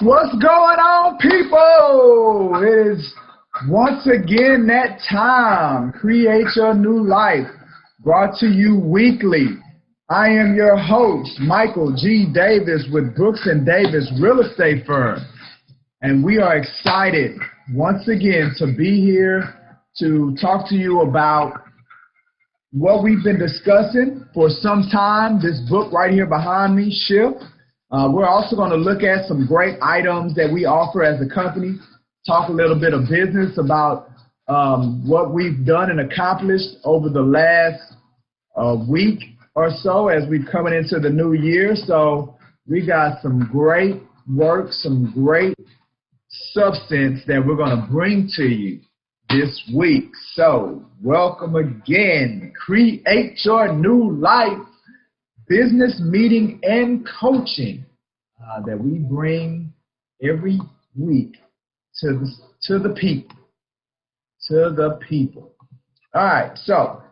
What's going on, people? It is once again that time. Create your new life, brought to you weekly. I am your host, Michael G. Davis with Brooks & Davis Real Estate Firm. And we are excited once again to be here to talk to you about what we've been discussing for some time. This book right here behind me, Shift. We're also going to look at some great items that we offer as a company, talk a little bit of business about what we've done and accomplished over the last week or so as we're coming into the new year. So we got some great work, some great substance that we're going to bring to you this week. So welcome again. Create your new life. Business meeting and coaching that we bring every week to the people. All right, so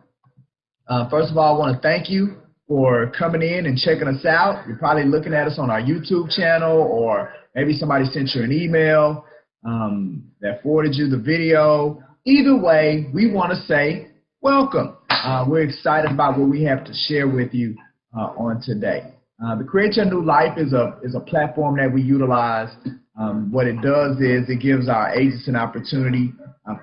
first of all, I want to thank you for coming in and checking us out. You're probably looking at us on our YouTube channel, or maybe somebody sent you an email that forwarded you the video. Either way, we want to say welcome. We're excited about what we have to share with you on today. The Create Your New Life is a platform that we utilize. What it does is it gives our agents an opportunity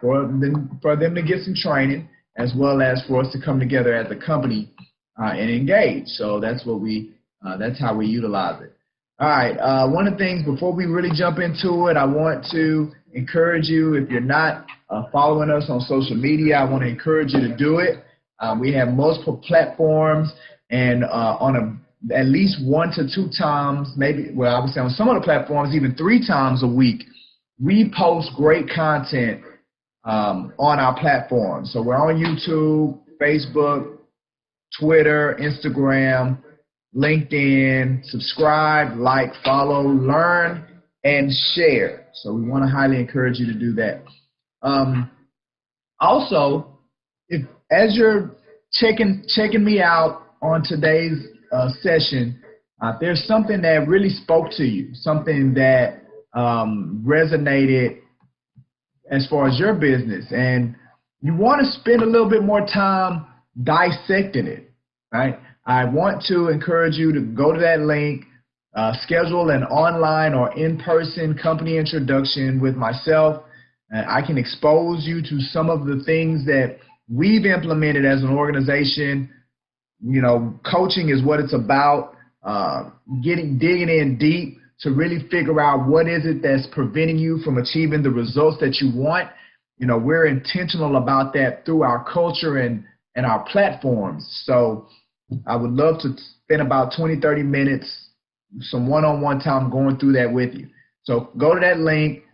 for them to get some training, as well as for us to come together as a company and engage. So that's what that's how we utilize it. All right. One of the things before we really jump into it, I want to encourage you, if you're not following us on social media, I want to encourage you to do it. We have multiple platforms, and on at least 1 to 2 times, maybe, well, I would say on some of the platforms, even 3 times a week, we post great content on our platform. So we're on YouTube, Facebook, Twitter, Instagram, LinkedIn. Subscribe, like, follow, learn, and share. So we want to highly encourage you to do that. Also, as you're checking me out on today's session, there's something that really spoke to you, something that resonated as far as your business, and you want to spend a little bit more time dissecting it, right? I want to encourage you to go to that link, schedule an online or in-person company introduction with myself. I can expose you to some of the things that we've implemented as an organization. You know, coaching is what it's about, digging in deep to really figure out what is it that's preventing you from achieving the results that you want. You know, we're intentional about that through our culture and our platforms. So I would love to spend about 20, 30 minutes, some one-on-one time going through that with you. So go to that link,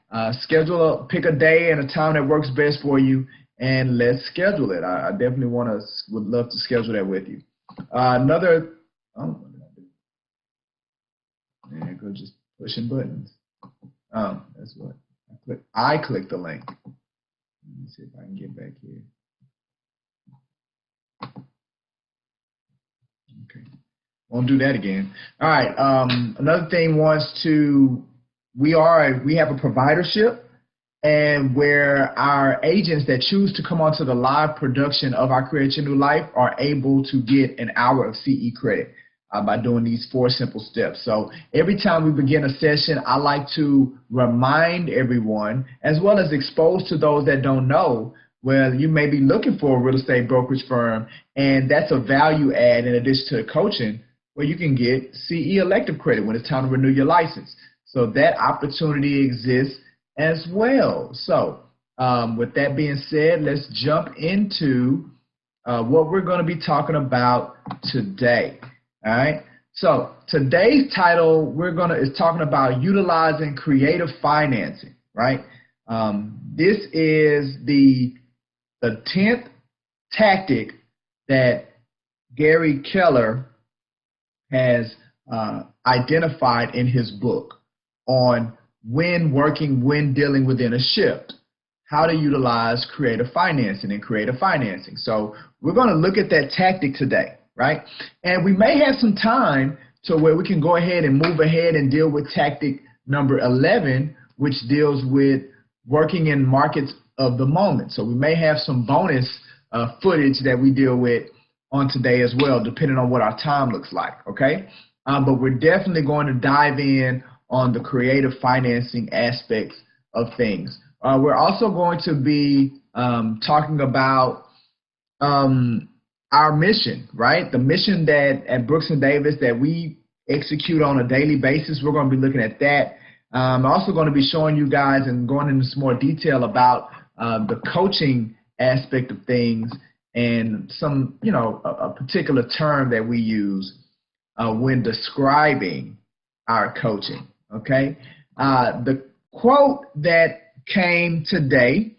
pick a day and a time that works best for you, and let's schedule it. I definitely would love to schedule that with you. What did I do? Man, go just pushing buttons. That's what I clicked the link. Let me see if I can get back here. Okay, won't do that again. All right. Another thing we have a providership, and where our agents that choose to come onto the live production of our Create Your New Life are able to get an hour of CE credit by doing these 4 simple steps. So every time we begin a session, I like to remind everyone, as well as expose to those that don't know, well, you may be looking for a real estate brokerage firm, and that's a value add in addition to coaching, where you can get CE elective credit when it's time to renew your license. So that opportunity exists as well. So with that being said, let's jump into what we're going to be talking about today. All right. So today's title is talking about utilizing creative financing. Right. This is the 10th tactic that Gary Keller has identified in his book on when dealing within a shift, how to utilize creative financing and creative financing. So we're going to look at that tactic today, right? And we may have some time to where we can go ahead and move ahead and deal with tactic number 11, which deals with working in markets of the moment. So we may have some bonus footage that we deal with on today as well, depending on what our time looks like, okay? But we're definitely going to dive in on the creative financing aspects of things. We're also going to be talking about our mission, right? The mission that at Brooks & Davis that we execute on a daily basis. We're going to be looking at that. I'm also going to be showing you guys and going into some more detail about the coaching aspect of things and some, a particular term that we use when describing our coaching, okay? The quote that came today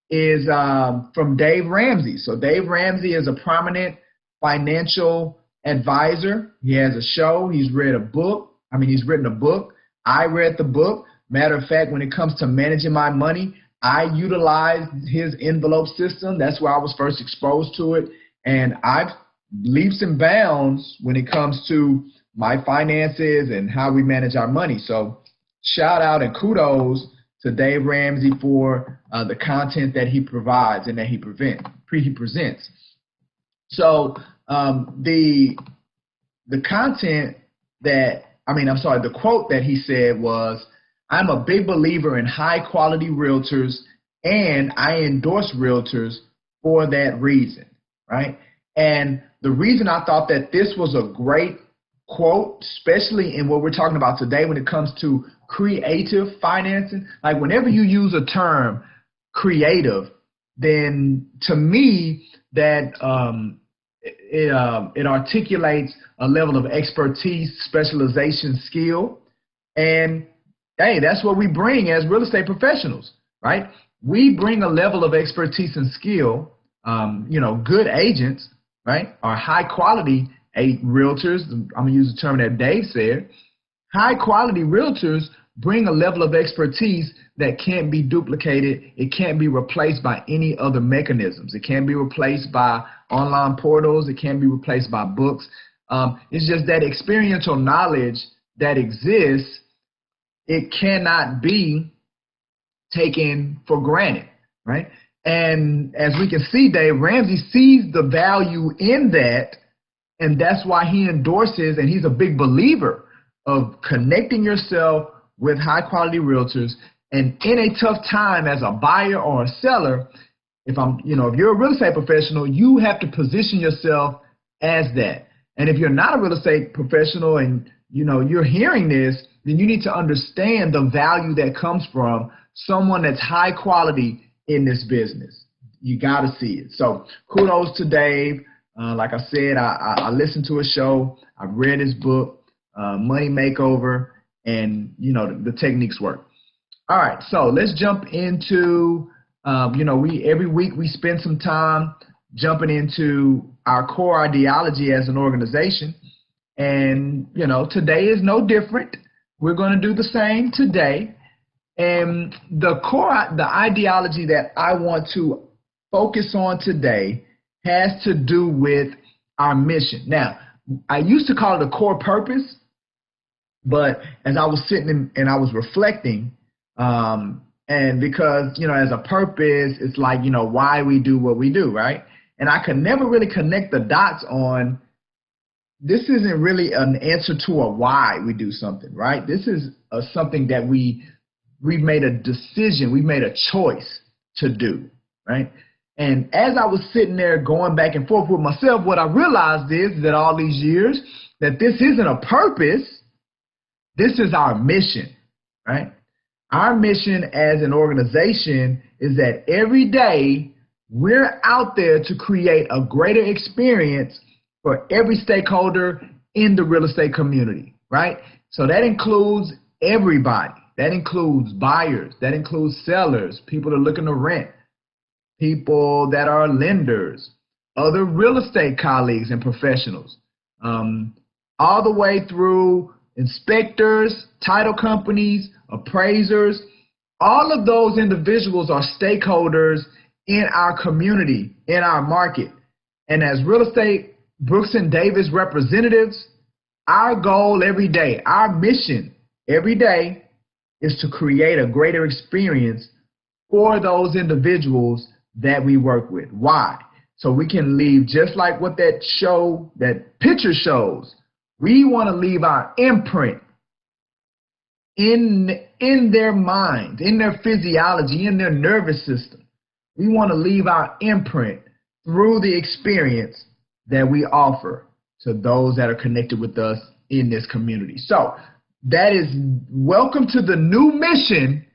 is from Dave Ramsey. So Dave Ramsey is a prominent financial advisor. He has a show. He's written a book. I read the book. Matter of fact, when it comes to managing my money, I utilized his envelope system. That's where I was first exposed to it. And I've leaps and bounds when it comes to my finances and how we manage our money. So shout out and kudos to Dave Ramsey for the content that he provides and that he presents. So the content that, the quote that he said was, "I'm a big believer in high quality realtors and I endorse realtors for that reason," right? And the reason I thought that this was a great quote, especially in what we're talking about today when it comes to creative financing, like whenever you use a term creative, then to me that it articulates a level of expertise, specialization, skill, and hey, that's what we bring as real estate professionals, right? We bring a level of expertise and skill. Good agents, right, are high quality realtors. I'm gonna use the term that Dave said. High quality realtors bring a level of expertise that can't be duplicated. It can't be replaced by any other mechanisms. It can't be replaced by online portals. It can't be replaced by books. It's just that experiential knowledge that exists, it cannot be taken for granted, right? And as we can see, Dave Ramsey sees the value in that, and that's why he endorses, and he's a big believer of connecting yourself with high quality realtors. And in a tough time as a buyer or a seller, if you're a real estate professional, you have to position yourself as that. And if you're not a real estate professional and you're hearing this, then you need to understand the value that comes from someone that's high quality in this business. You got to see it. So kudos to Dave. Like I said, I listened to his show. I read his book, Money Makeover, and the techniques work. All right, so let's jump into every week we spend some time jumping into our core ideology as an organization, and today is no different. We're going to do the same today, and the ideology that I want to focus on today has to do with our mission. Now, I used to call it a core purpose, but as I was sitting and I was reflecting, and because, as a purpose, it's like, why we do what we do, right? And I could never really connect the dots on, this isn't really an answer to a why we do something, right? This is something that we've made a decision, we've made a choice to do, right? And as I was sitting there going back and forth with myself, what I realized is that all these years, that this isn't a purpose, this is our mission, right? Our mission as an organization is that every day we're out there to create a greater experience for every stakeholder in the real estate community, right? So that includes everybody. That includes buyers. That includes sellers, people that are looking to rent, people that are lenders, other real estate colleagues and professionals, all the way through inspectors, title companies, appraisers. All of those individuals are stakeholders in our community, in our market. And as real estate Brooks & Davis representatives, our goal every day, our mission every day is to create a greater experience for those individuals that we work with. Why? So we can leave just like what that picture shows. We want to leave our imprint in their mind, in their physiology, in their nervous system. We want to leave our imprint through the experience that we offer to those that are connected with us in this community. So that is welcome to the new mission,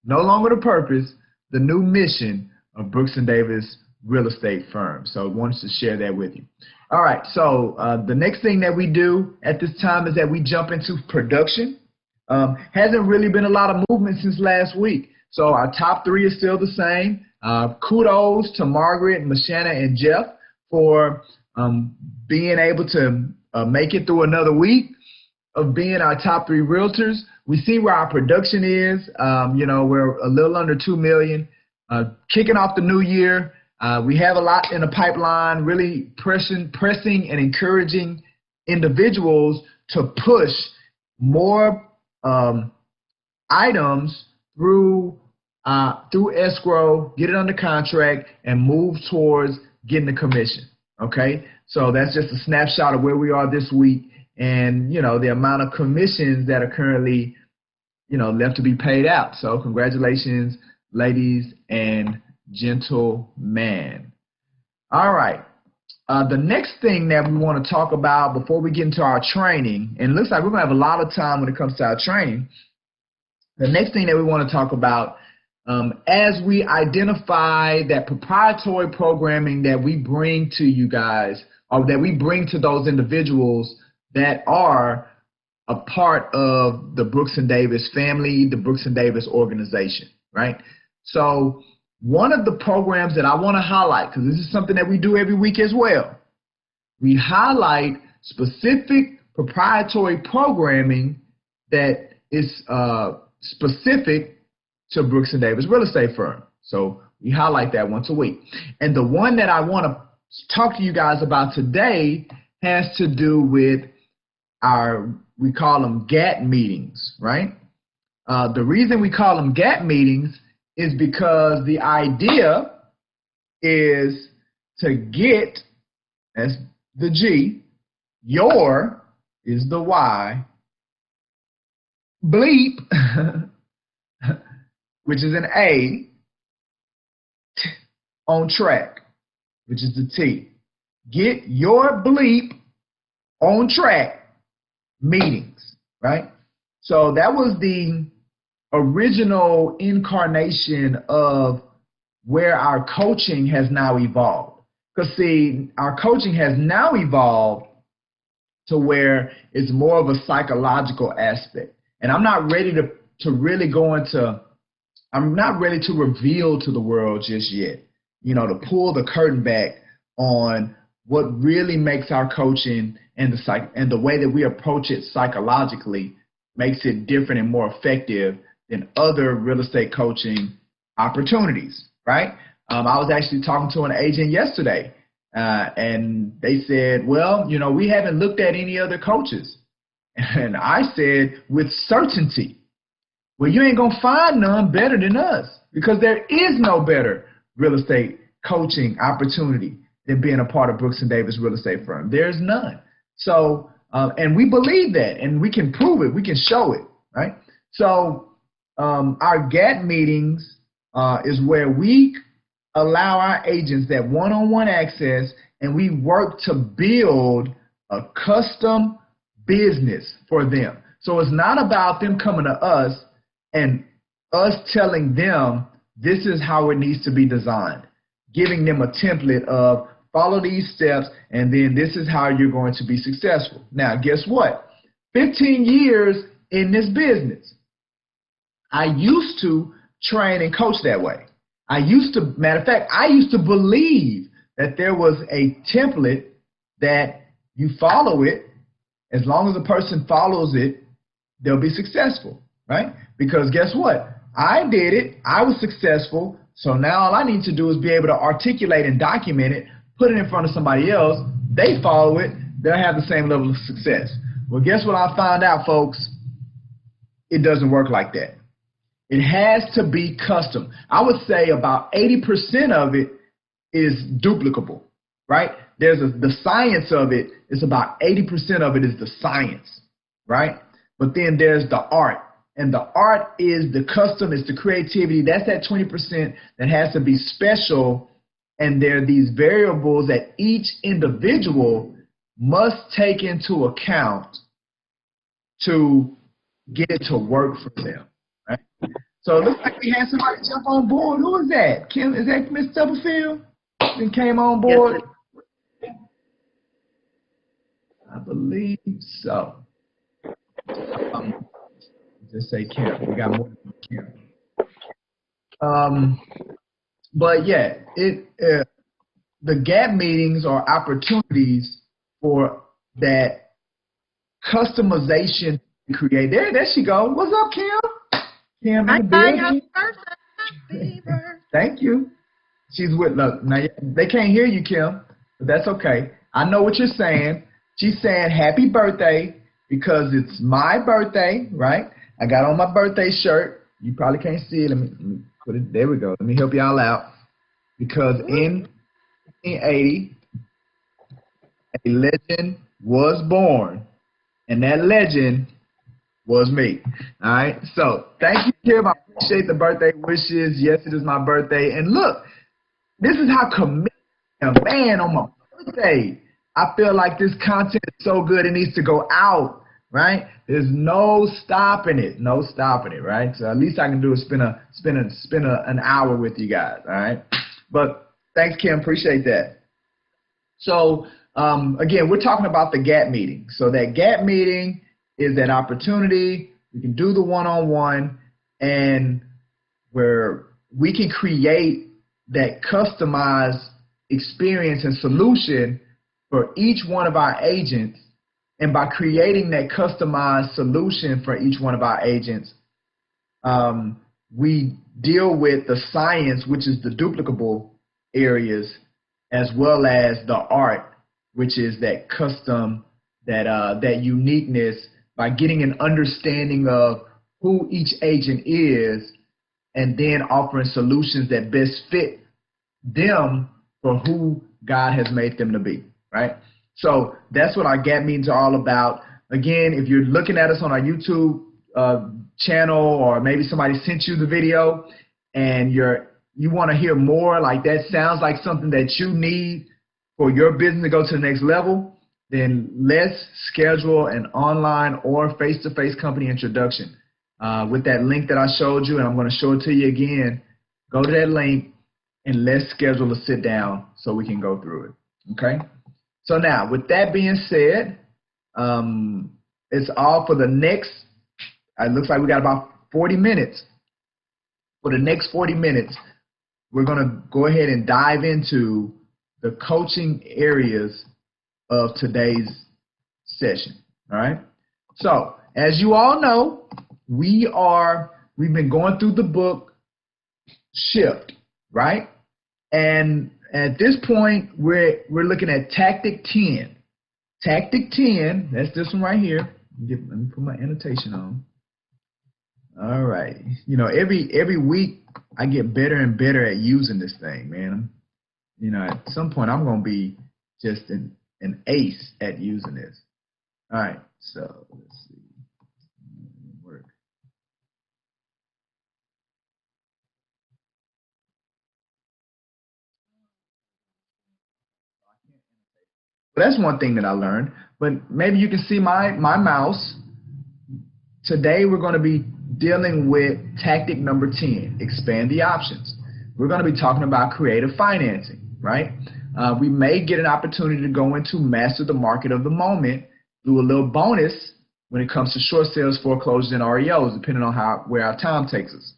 no longer the purpose, the new mission of Brooks & Davis Real Estate Firm. So I wanted to share that with you. All right, so the next thing that we do at this time is that we jump into production. Hasn't really been a lot of movement since last week. So our top three is still the same. Kudos to Margaret, Mashana, and Jeff for being able to make it through another week of being our top three realtors. We see where our production is. We're a little under 2 million. Kicking off the new year, we have a lot in the pipeline, really pressing and encouraging individuals to push more items through escrow, get it under contract, and move towards getting the commission. Okay, so that's just a snapshot of where we are this week, and the amount of commissions that are currently left to be paid out. So congratulations, ladies and gentlemen. All right. The next thing that we want to talk about before we get into our training, and it looks like we're going to have a lot of time when it comes to our training. The next thing that we want to talk about, as we identify that proprietary programming that we bring to you guys, or that we bring to those individuals that are a part of the Brooks & Davis family, the Brooks & Davis organization, right? So one of the programs that I want to highlight, because this is something that we do every week as well, we highlight specific proprietary programming that is specific to Brooks & Davis Real Estate Firm. So we highlight that once a week. And the one that I want to talk to you guys about today has to do with we call them GAT meetings, right? The reason we call them GAT meetings is because the idea is to get, that's the G, your is the Y, bleep, which is an A, on track, which is the T. Get your bleep on track meetings, right? So that was the original incarnation of where our coaching has now evolved. Because see, our coaching has now evolved to where it's more of a psychological aspect. And I'm not ready to really go into, I'm not ready to reveal to the world just yet, to pull the curtain back on what really makes our coaching and the way that we approach it psychologically makes it different and more effective than other real estate coaching opportunities, right? I was actually talking to an agent yesterday, and they said, well, we haven't looked at any other coaches. And I said, with certainty, well, you ain't going to find none better than us, because there is no better real estate coaching opportunity than being a part of Brooks & Davis Real Estate Firm. There's none. So, and we believe that, and we can prove it. We can show it, right? So our GAT meetings is where we allow our agents that one-on-one access, and we work to build a custom business for them. So it's not about them coming to us and us telling them this is how it needs to be designed, giving them a template of follow these steps, and then this is how you're going to be successful. Now, guess what? 15 years in this business, I used to train and coach that way. Matter of fact, I used to believe that there was a template that you follow it. As long as a person follows it, they'll be successful, right? Because guess what? I did it. I was successful. So now all I need to do is be able to articulate and document it, put it in front of somebody else. They follow it. They'll have the same level of success. Well, guess what I found out, folks? it doesn't work like that. It has to be custom. I would say about 80% of it is duplicable, right? The science of it is about 80% of it is the science, right? But then there's the art. And the art is the custom, is the creativity. That's that 20% that has to be special. And there are these variables that each individual must take into account to get it to work for them, right? So it looks like we had somebody jump on board. Who is that? Kim, is that Miss Stubblefield? Then came on board? Yes. I believe so. Just say Kim. We got more than Kim. But yeah, the gap meetings are opportunities for that customization to create. There she go. What's up, Kim? Kim in the building. Thank you. She's with, look, now they can't hear you, Kim, but that's okay. I know what you're saying. She's saying happy birthday because it's my birthday, right? I got on my birthday shirt. You probably can't see it. Let me put it, there we go. Let me help y'all out. Because in 1980, a legend was born, and that legend was me. All right. So thank you, Kim. I appreciate the birthday wishes. Yes, it is my birthday. And look, this is how committed I am. Man, on my birthday, I feel like this content is so good it needs to go out. Right? There's no stopping it. No stopping it. Right? So at least I can do is spend an hour with you guys. All right. But thanks, Kim. Appreciate that. So again, we're talking about the gap meeting. So that gap meeting is that opportunity. We can do the one-on-one, and where we can create that customized experience and solution for each one of our agents. And by creating that customized solution for each one of our agents, we deal with the science, which is the duplicable areas, as well as the art, which is that custom, that uniqueness, by getting an understanding of who each agent is, and then offering solutions that best fit them for who God has made them to be, right? So that's what our gap meetings are all about. Again, if you're looking at us on our YouTube channel, or maybe somebody sent you the video and you want to hear more, like that sounds like something that you need for your business to go to the next level, then let's schedule an online or face-to-face company introduction with that link that I showed you, and I'm going to show it to you again. Go to that link and let's schedule a sit down so we can go through it. Okay? So now, with that being said, it's all for the next, it looks like we got about 40 minutes. For the next 40 minutes, we're going to go ahead and dive into the coaching areas of today's session, all right? So, as you all know, we've been going through the book Shift, right? And at this point, we're looking at Tactic 10. Tactic 10, that's this one right here. Let me put my annotation on. All right. You know, every week I get better and better at using this thing, man. You know, at some point I'm going to be just an ace at using this. All right. So let's see. Work. That's one thing that I learned, but maybe you can see my mouse. Today we're going to be dealing with tactic number 10, expand the options. We're going to be talking about creative financing, right? We may get an opportunity to go into master the market of the moment, do a little bonus when it comes to short sales, foreclosures, and REOs, depending on where our time takes us.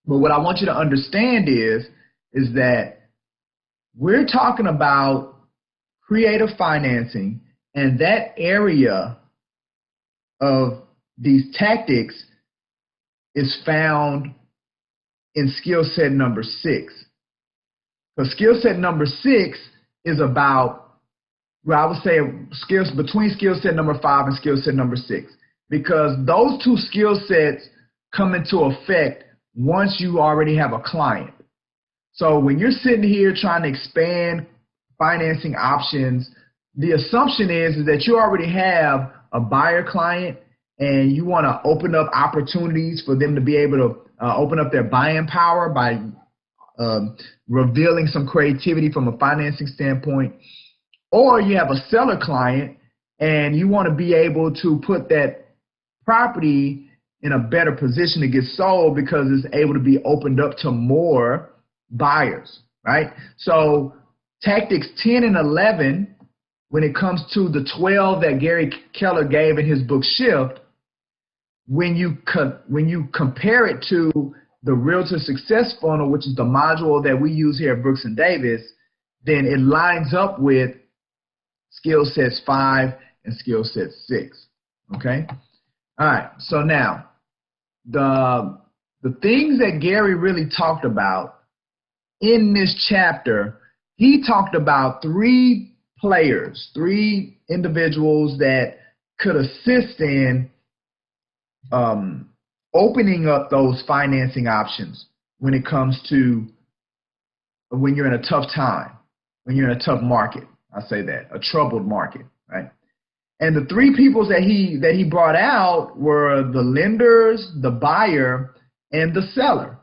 But what I want you to understand is that we're talking about creative financing, and that area of these tactics is found in skill set number 6. So skill set number 6 is about, well, I would say between skill set number 5 and skill set number 6. because those two skill sets come into effect once you already have a client. So when you're sitting here trying to expand financing options, the assumption is that you already have a buyer client and you want to open up opportunities for them to be able to open up their buying power by revealing some creativity from a financing standpoint. Or you have a seller client and you want to be able to put that property in a better position to get sold because it's able to be opened up to more buyers, right? So tactics 10 and 11, when it comes to the 12 that Gary Keller gave in his book Shift, when you compare it to the Realtor Success Funnel, which is the module that we use here at Brooks and Davis, then it lines up with skill sets 5 and skill set 6. Okay. All right. So now the things that Gary really talked about in this chapter, he talked about 3 players, 3 individuals that could assist in opening up those financing options when it comes to when you're in a tough time, when you're in a tough market. I'll say that, a troubled market, right? And the 3 people that he brought out were the lenders, the buyer, and the seller.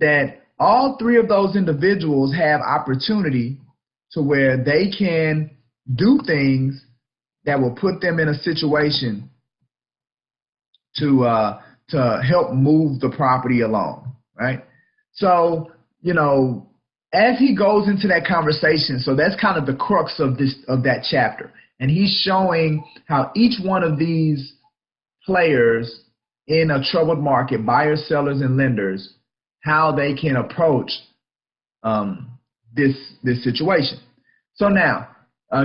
That all 3 of those individuals have opportunity to where they can do things that will put them in a situation to help move the property along, right? So, you know, as he goes into that conversation, so that's kind of the crux of that chapter. And he's showing how each one of these players in a troubled market, buyers, sellers, and lenders, how they can approach this situation. So now,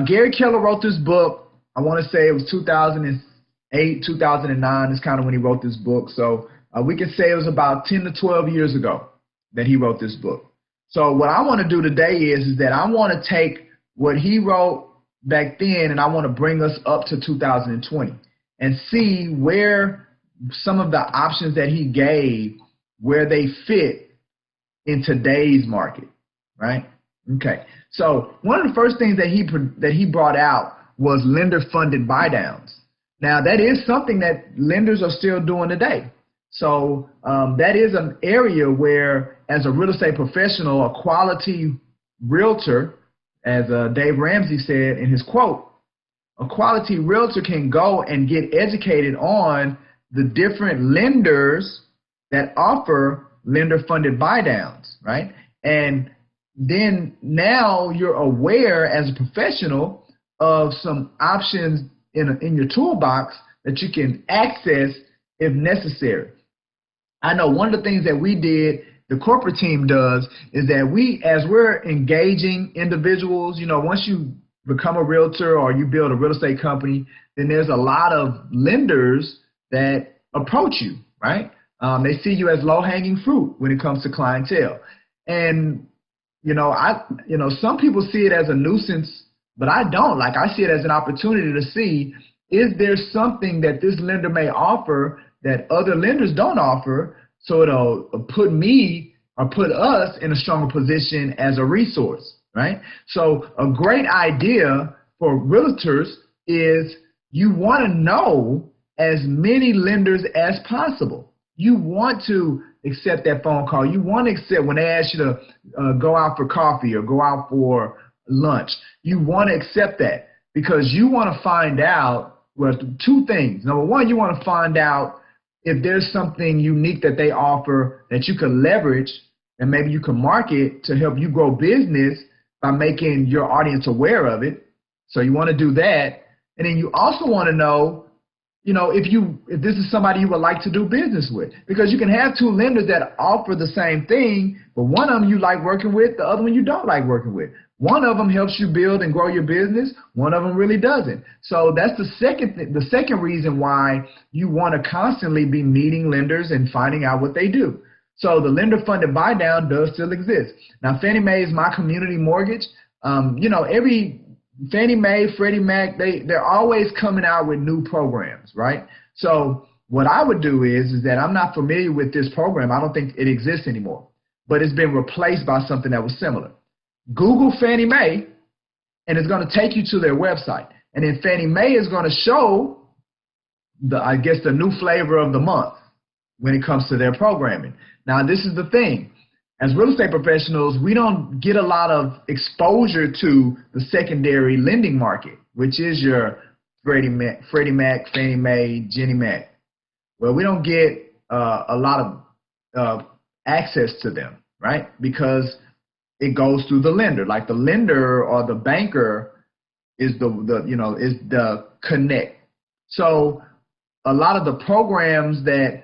Gary Keller wrote this book. I want to say it was 2008, 2009 is kind of when he wrote this book. So we can say it was about 10 to 12 years ago that he wrote this book. So what I want to do today is that I want to take what he wrote back then and I want to bring us up to 2020 and see where some of the options that he gave, where they fit in today's market, right? Okay. So one of the first things that he brought out was lender-funded buy-downs. Now, that is something that lenders are still doing today. So that is an area where, as a real estate professional, a quality realtor, as Dave Ramsey said in his quote, a quality realtor can go and get educated on the different lenders that offer lender-funded buy-downs, right? And then now you're aware as a professional of some options in your toolbox that you can access if necessary. I know one of the things that we did, the corporate team does, is that as we're engaging individuals, you know, once you become a realtor or you build a real estate company, then there's a lot of lenders that approach you, right? They see you as low-hanging fruit when it comes to clientele. And, some people see it as a nuisance, but I don't. Like, I see it as an opportunity to see, is there something that this lender may offer that other lenders don't offer, so it'll put me or put us in a stronger position as a resource, right? So a great idea for realtors is you want to know as many lenders as possible. You want to accept that phone call. You want to accept when they ask you to go out for coffee or go out for lunch. You want to accept that because you want to find out, well, 2 things. Number one, you want to find out if there's something unique that they offer that you can leverage and maybe you can market to help you grow business by making your audience aware of it. So you want to do that. And then you also want to know, if this is somebody you would like to do business with, because you can have 2 lenders that offer the same thing, but one of them you like working with, the other one you don't like working with. One of them helps you build and grow your business. One of them really doesn't. So that's the second reason why you want to constantly be meeting lenders and finding out what they do. So the lender-funded buy-down does still exist. Now, Fannie Mae is my community mortgage. Every Fannie Mae, Freddie Mac, they're always coming out with new programs, right? So what I would do is that I'm not familiar with this program. I don't think it exists anymore, but it's been replaced by something that was similar. Google Fannie Mae, and it's going to take you to their website. And then Fannie Mae is going to show I guess the new flavor of the month when it comes to their programming. Now, this is the thing. As real estate professionals, we don't get a lot of exposure to the secondary lending market, which is your Freddie Mac, Fannie Mae, Ginnie Mac. Well, we don't get a lot of access to them, right? Because it goes through the lender. Like the lender or the banker is the connect. So a lot of the programs that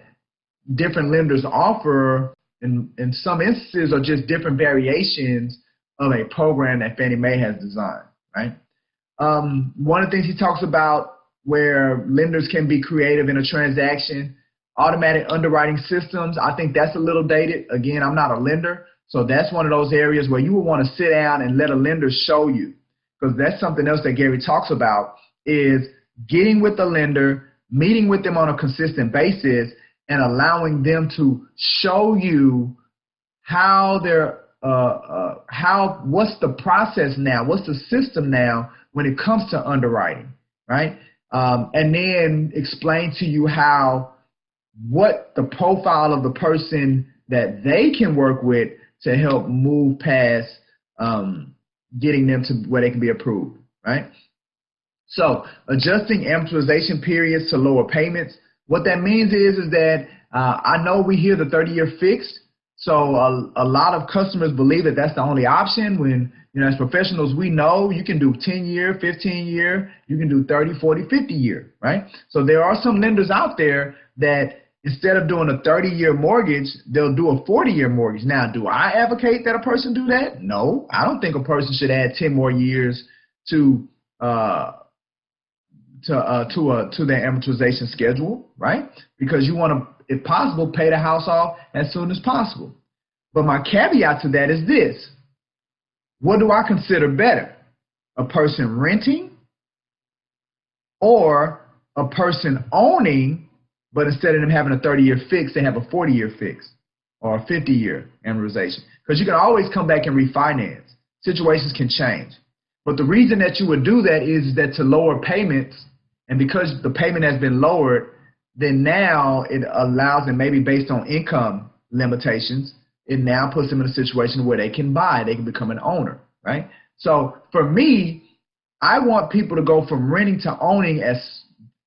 different lenders offer in some instances are just different variations of a program that Fannie Mae has designed, right? One of the things he talks about where lenders can be creative in a transaction, automatic underwriting systems. I think that's a little dated. Again, I'm not a lender, so that's one of those areas where you would want to sit down and let a lender show you, because that's something else that Gary talks about, is getting with the lender, meeting with them on a consistent basis, and allowing them to show you how what's the process now, what's the system now when it comes to underwriting, right? And then explain to you what the profile of the person that they can work with to help move past getting them to where they can be approved, right? So adjusting amortization periods to lower payments. What that means is that I know we hear the 30-year fixed, so a lot of customers believe that that's the only option when, as professionals, we know you can do 10-year, 15-year, you can do 30, 40, 50-year, right? So there are some lenders out there that instead of doing a 30-year mortgage, they'll do a 40-year mortgage. Now, do I advocate that a person do that? No, I don't think a person should add 10 more years to their amortization schedule, right? Because you want to, if possible, pay the house off as soon as possible. But my caveat to that is this. What do I consider better? A person renting or a person owning, but instead of them having a 30-year fix, they have a 40-year fix or a 50-year amortization? Because you can always come back and refinance. Situations can change. But the reason that you would do that is that to lower payments, and because the payment has been lowered, then now it allows them, maybe based on income limitations, it now puts them in a situation where they can buy, they can become an owner, right? So for me, I want people to go from renting to owning as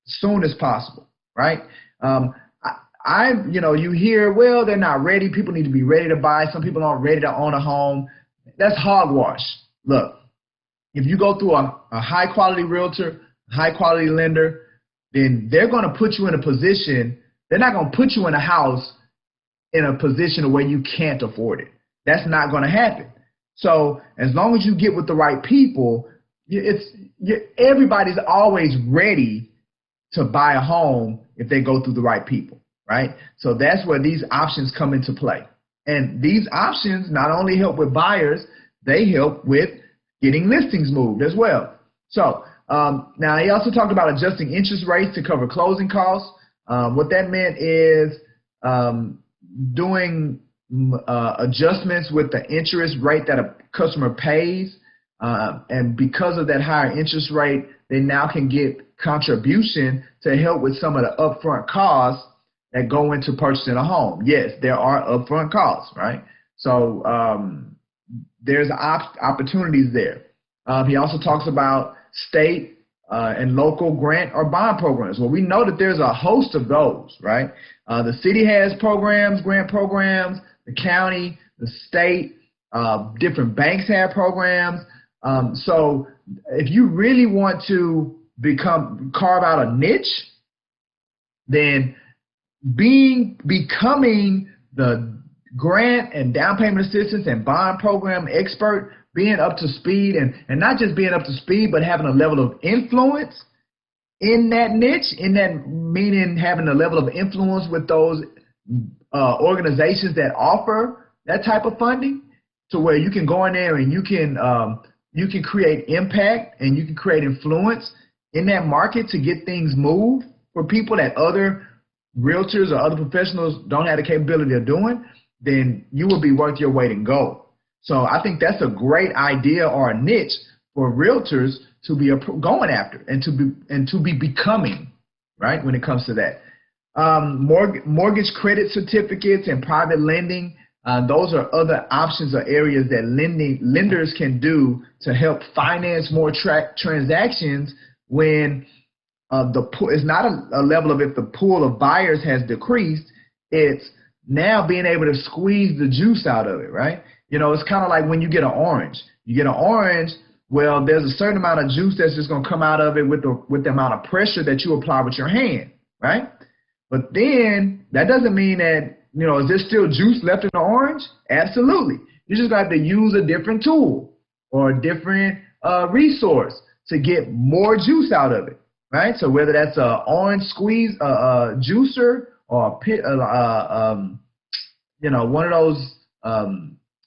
soon as possible, right? You hear, well, they're not ready. People need to be ready to buy. Some people aren't ready to own a home. That's hogwash. Look, if you go through a high-quality realtor, high-quality lender, then they're going to put you in a position, they're not going to put you in a house in a position where you can't afford it. That's not going to happen. So as long as you get with the right people, everybody's always ready to buy a home if they go through the right people, right? So that's where these options come into play. And these options not only help with buyers, they help with getting listings moved as well. So now he also talked about adjusting interest rates to cover closing costs. What that meant is doing adjustments with the interest rate that a customer pays. And because of that higher interest rate, they now can get contribution to help with some of the upfront costs that go into purchasing a home. Yes, there are upfront costs, right? So there's opportunities there. He also talks about state and local grant or bond programs. Well, we know that there's a host of those, right? The city has programs, grant programs, the county, the state, different banks have programs. So if you really want to carve out a niche, then becoming the grant and down payment assistance and bond program expert, being up to speed, and not just being up to speed, but having a level of influence in that niche, meaning having a level of influence with those organizations that offer that type of funding, to where you can go in there and you can you can create impact and you can create influence in that market to get things moved for people that other realtors or other professionals don't have the capability of doing, then you will be worth your weight in gold. So I think that's a great idea or a niche for realtors to be going after and to be becoming, right, when it comes to that. Mortgage credit certificates and private lending, those are other options or areas that lenders can do to help finance more transactions when it's not a level of if the pool of buyers has decreased, it's now being able to squeeze the juice out of it, right? You know, it's kind of like when you get an orange. You get an orange, well, there's a certain amount of juice that's just going to come out of it with the amount of pressure that you apply with your hand, right? But then that doesn't mean that, you know, is there still juice left in the orange? Absolutely. You just got to use a different tool or a different resource to get more juice out of it, right? So whether that's an orange squeeze, juicer, or you know, one of those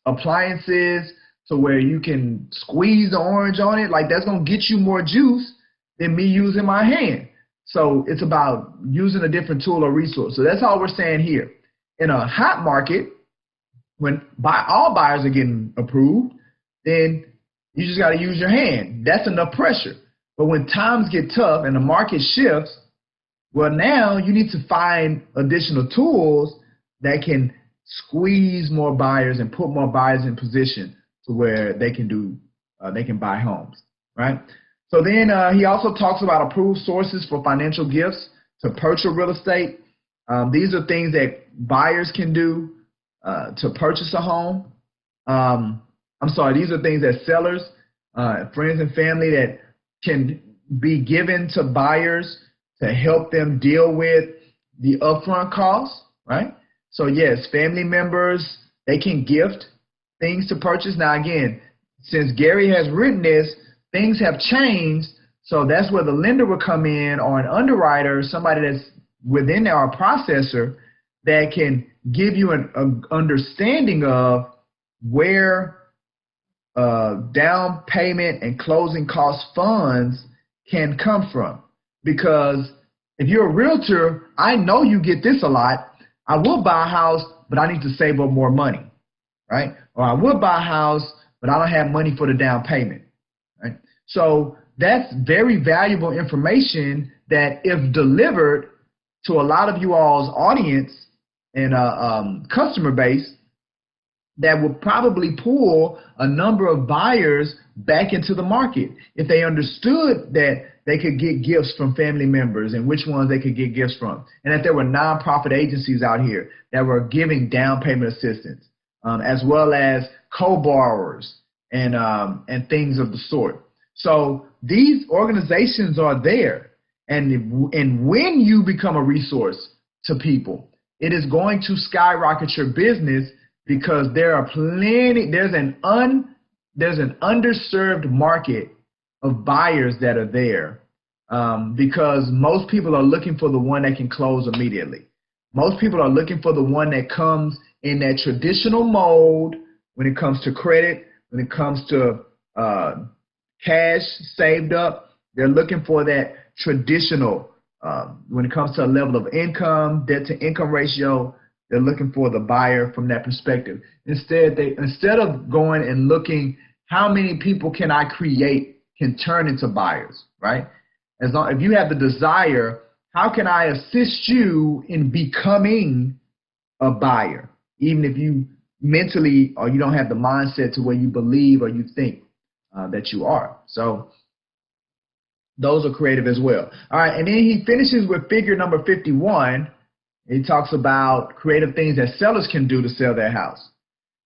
appliances to where you can squeeze the orange on it, like that's going to get you more juice than me using my hand. So it's about using a different tool or resource. So that's all we're saying here. In a hot market, when all buyers are getting approved, then you just got to use your hand. That's enough pressure. But when times get tough and the market shifts, well, now you need to find additional tools that can squeeze more buyers and put more buyers in position to where they can buy homes, right? So then he also talks about approved sources for financial gifts to purchase real estate. These are things that buyers can do to purchase a home. These are things that sellers, friends and family that can be given to buyers to help them deal with the upfront costs, right? So yes, family members, they can gift things to purchase. Now again, since Gary has written this, things have changed, so that's where the lender will come in, or an underwriter, somebody that's within our processor that can give you an understanding of where down payment and closing cost funds can come from. Because if you're a realtor, I know you get this a lot. I will buy a house, but I need to save up more money, right? Or I will buy a house, but I don't have money for the down payment. Right? So that's very valuable information that if delivered to a lot of you all's audience and customer base, that will probably pull a number of buyers back into the market if they understood that they could get gifts from family members and which ones they could get gifts from, and that there were nonprofit agencies out here that were giving down payment assistance, as well as co-borrowers and things of the sort. So these organizations are there, and when you become a resource to people, it is going to skyrocket your business because there are there's an underserved market of buyers that are there because most people are looking for the one that can close immediately. Most people are looking for the one that comes in that traditional mode when it comes to credit, when it comes to cash saved up. They're looking for that traditional, when it comes to a level of income, debt to income ratio, they're looking for the buyer from that perspective. Instead of going and looking how many people can I create can turn into buyers, right? If you have the desire, how can I assist you in becoming a buyer, even if you mentally or you don't have the mindset to where you believe or you think that you are. So those are creative as well. All right, and then he finishes with figure number 51. He talks about creative things that sellers can do to sell their house.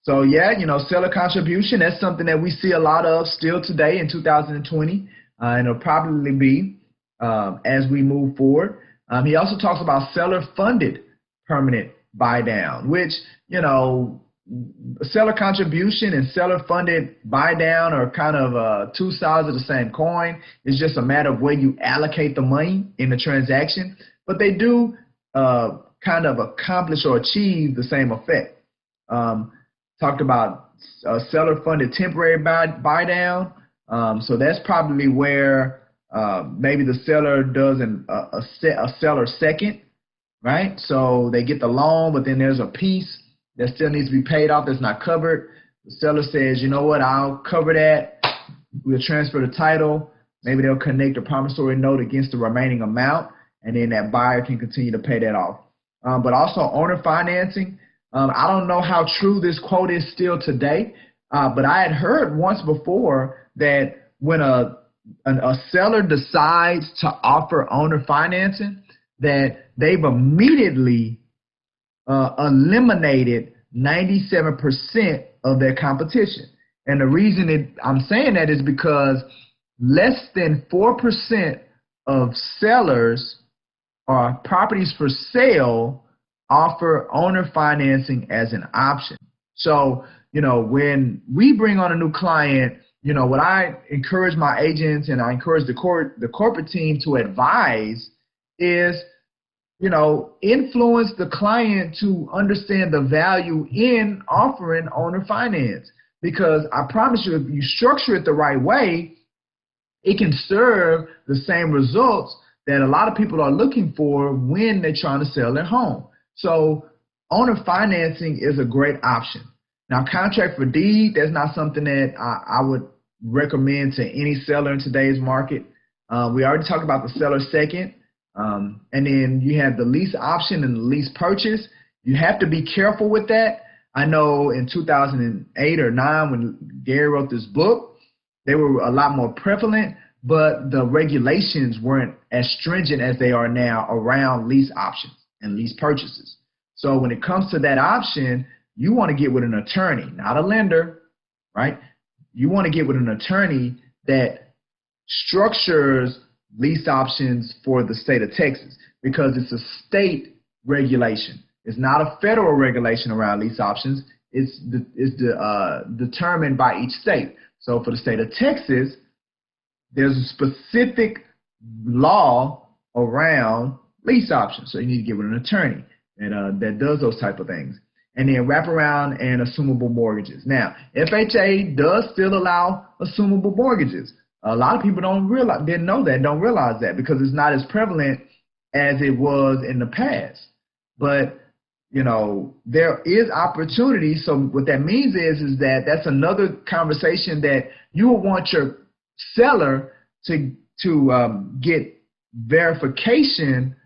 So yeah, you know, seller contribution, that's something that we see a lot of still today in 2020, and it'll probably be as we move forward. He also talks about seller-funded permanent buy down, which, you know, seller contribution and seller-funded buy down are kind of two sides of the same coin. It's just a matter of where you allocate the money in the transaction, but they do kind of accomplish or achieve the same effect. Talked about seller-funded temporary buy down, So that's probably where maybe the seller does a seller second, right? So they get the loan, but then there's a piece that still needs to be paid off that's not covered. The seller says, you know what, I'll cover that. We'll transfer the title. Maybe they'll connect a promissory note against the remaining amount, and then that buyer can continue to pay that off. But also owner financing. I don't know how true this quote is still today, but I had heard once before that when a seller decides to offer owner financing, that they've immediately eliminated 97% of their competition. And the reason I'm saying that is because less than 4% of sellers or properties for sale offer owner financing as an option. So, when we bring on a new client, what I encourage my agents and I encourage the corporate team to advise is, influence the client to understand the value in offering owner finance. Because I promise you, if you structure it the right way, it can serve the same results that a lot of people are looking for when they're trying to sell their home. So owner financing is a great option. Now, contract for deed, that's not something that I would recommend to any seller in today's market. We already talked about the seller second. And then you have the lease option and the lease purchase. You have to be careful with that. I know in 2008 or 9 when Gary wrote this book, they were a lot more prevalent, but the regulations weren't as stringent as they are now around lease options and lease purchases. So when it comes to that option, you want to get with an attorney, not a lender, right? You want to get with an attorney that structures lease options for the state of Texas, because it's a state regulation. It's not a federal regulation around lease options. It's determined by each state. So for the state of Texas, there's a specific law around lease options. So you need to get with an attorney that does those type of things. And then wraparound and assumable mortgages. Now, FHA does still allow assumable mortgages. A lot of people don't realize that because it's not as prevalent as it was in the past. But there is opportunity. So what that means is that that's another conversation that you will want your seller to get verification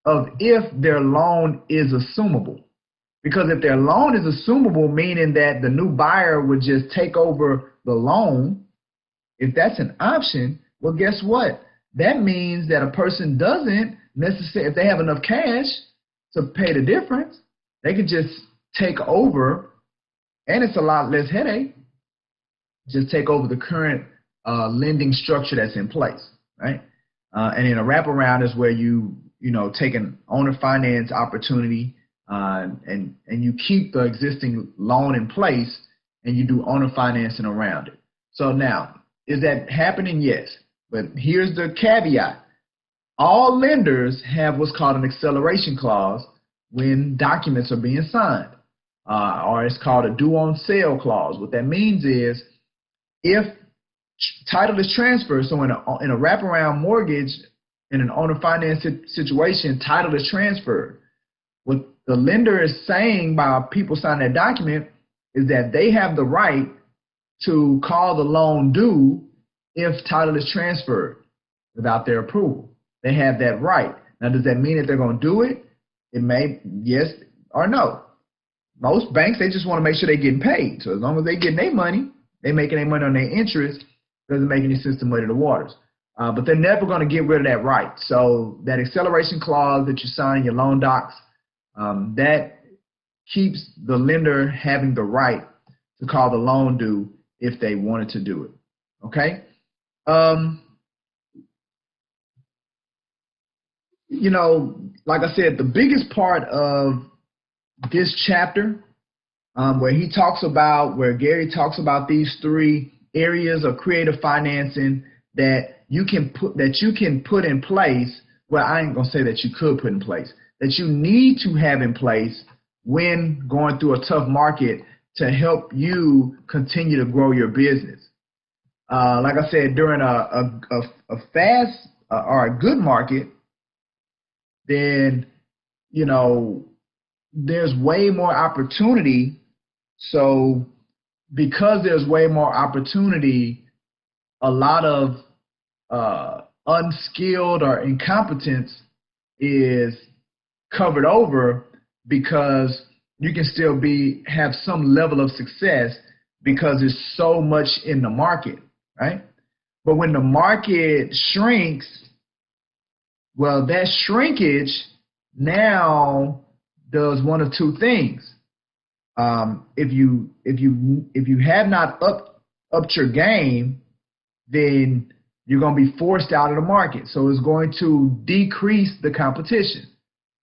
of if their loan is assumable. Because if their loan is assumable, meaning that the new buyer would just take over the loan, if that's an option, well, guess what? That means that a person doesn't necessarily, if they have enough cash to pay the difference, they could just take over, and it's a lot less headache, just take over the current lending structure that's in place, right? And then a wraparound is where you take an owner finance opportunity and you keep the existing loan in place and you do owner financing around it. So now, is that happening? Yes. But here's the caveat. All lenders have what's called an acceleration clause when documents are being signed, or it's called a due on sale clause. What that means is if title is transferred, so in a wraparound mortgage, in an owner finance situation, title is transferred. What the lender is saying by people signing that document is that they have the right to call the loan due if title is transferred without their approval. They have that right. Now, does that mean that they're going to do it? It may, yes or no. Most banks, they just want to make sure they're getting paid. So as long as they're getting their money, they're making their money on their interest, doesn't make any sense to muddy the waters. But they're never going to get rid of that right. So that acceleration clause that you sign in your loan docs, that keeps the lender having the right to call the loan due if they wanted to do it. Okay? Like I said, the biggest part of this chapter, where Gary talks about these 3 areas of creative financing that you can put in place. Well, I ain't gonna say that you could put in place, that you need to have in place when going through a tough market to help you continue to grow your business. like I said, during a fast or a good market, then, you know, there's way more opportunity. So because there's way more opportunity, a lot of unskilled or incompetence is covered over, because you can still have some level of success because there's so much in the market, right? But when the market shrinks, well, that shrinkage now does one of two things. If you have not upped your game, then you're going to be forced out of the market. So it's going to decrease the competition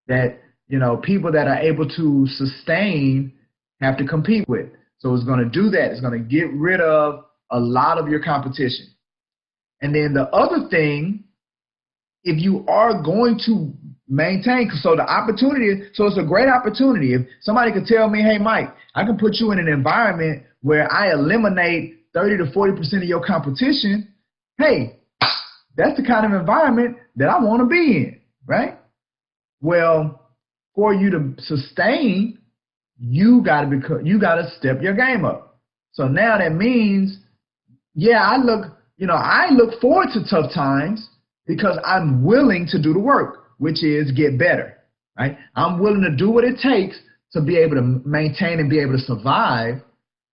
that, you know, people that are able to sustain have to compete with. So it's going to do that. It's going to get rid of a lot of your competition. And then the other thing, if you are going to maintain, so the opportunity, so it's a great opportunity. If somebody could tell me, hey, Mike, I can put you in an environment where I eliminate 30 to 40% of your competition, hey, that's the kind of environment that I want to be in, right? Well, for you to sustain, you got to step your game up. So now that means, yeah, I look forward to tough times because I'm willing to do the work, which is get better, right? I'm willing to do what it takes to be able to maintain and be able to survive.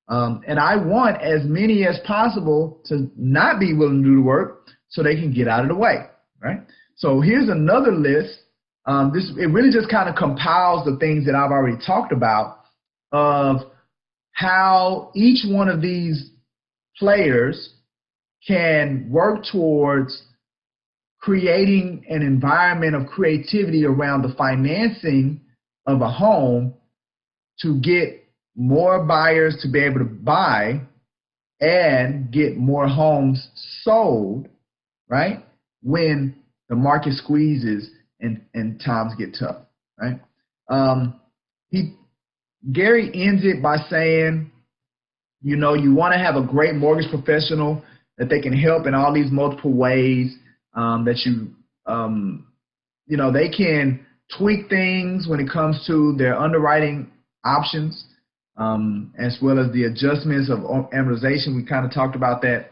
And I want as many as possible to not be willing to do the work so they can get out of the way, right? So here's another list. It really just kind of compiles the things that I've already talked about of how each one of these players can work towards creating an environment of creativity around the financing of a home to get more buyers to be able to buy and get more homes sold, right, when the market squeezes and times get tough, right? Gary ends it by saying, you know, you want to have a great mortgage professional that they can help in all these multiple ways, that you know, they can tweak things when it comes to their underwriting options, as well as the adjustments of amortization. We kind of talked about that.